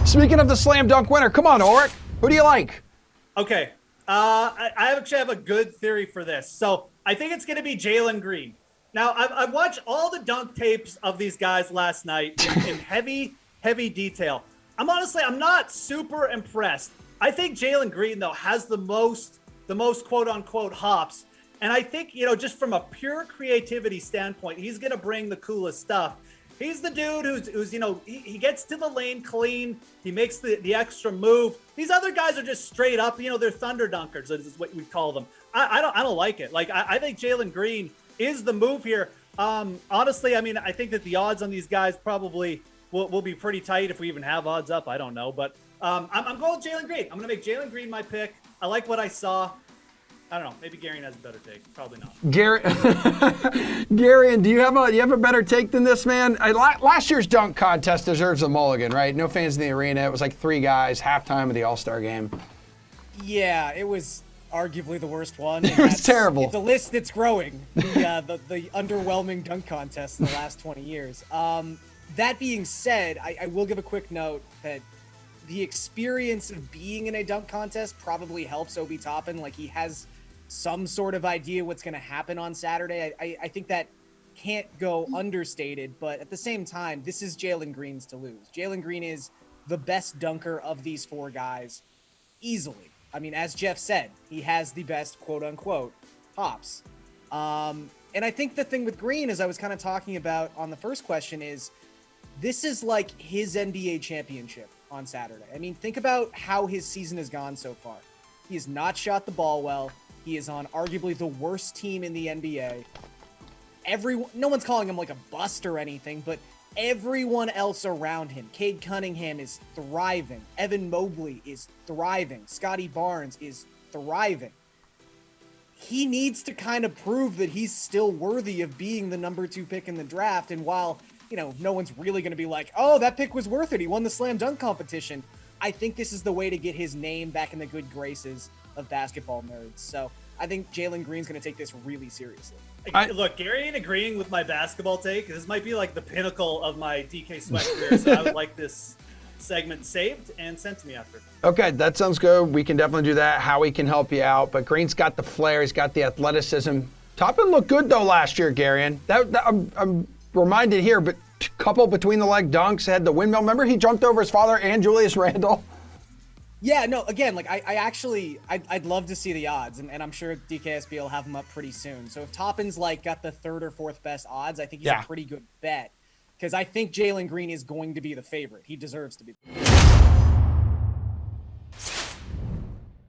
Speaking of the slam dunk winner, come on, Ulrich. Who do you like? Okay. I actually have a good theory for this. So I think it's going to be Jalen Green. Now, I've watched all the dunk tapes of these guys last night in heavy detail. I'm not super impressed. I think Jalen Green, though, has the most quote unquote hops. And I think, just from a pure creativity standpoint, he's going to bring the coolest stuff. He's the dude who's he gets to the lane clean. He makes the extra move. These other guys are just straight up, they're thunder dunkers, is what we call them. I don't like it. Like, I think Jalen Green is the move here. Honestly, I mean, I think that the odds on these guys probably will be pretty tight if we even have odds up. I don't know, but I'm going with Jalen Green. I'm going to make Jalen Green my pick. I like what I saw. I don't know. Maybe Garion has a better take. Probably not. Garion, do you have a better take than this, man? Last year's dunk contest deserves a mulligan, right? No fans in the arena. It was like 3 guys, halftime of the All-Star game. Yeah, it was arguably the worst one. It was terrible. It's a list that's growing. The underwhelming dunk contest in the last 20 years. That being said, I will give a quick note that the experience of being in a dunk contest probably helps Obi Toppin. Like, he has some sort of idea what's going to happen on Saturday. I think that can't go understated, but at the same time, this is Jalen Green's to lose. Jalen Green is the best dunker of these 4 guys easily. I mean, as Geoff said, he has the best quote unquote hops. And I think the thing with Green, as I was kind of talking about on the first question, is this is like his NBA championship on Saturday. I mean, think about how his season has gone so far. He has not shot the ball well. He is on arguably the worst team in the NBA. No one's calling him like a bust or anything, but everyone else around him, Cade Cunningham is thriving. Evan Mobley is thriving. Scotty Barnes is thriving. He needs to kind of prove that he's still worthy of being the number 2 pick in the draft. And while, no one's really going to be like, oh, that pick was worth it, he won the slam dunk competition, I think this is the way to get his name back in the good graces of basketball nerds. So I think Jalen Green's going to take this really seriously. Look, Garion agreeing with my basketball take. This might be like the pinnacle of my DK Sweat career, so I would like this segment saved and sent to me after. Okay, that sounds good. We can definitely do that. Howie can help you out, but Green's got the flair. He's got the athleticism. Toppin looked good, though, last year, Garion. I'm reminded here, but couple between-the-leg dunks, had the windmill. Remember he jumped over his father and Julius Randle? Yeah, no, again, like I'd love to see the odds, and I'm sure DKSB will have them up pretty soon. So if Toppin's like got the 3rd or 4th best odds, I think he's a pretty good bet, because I think Jalen Green is going to be the favorite. He deserves to be.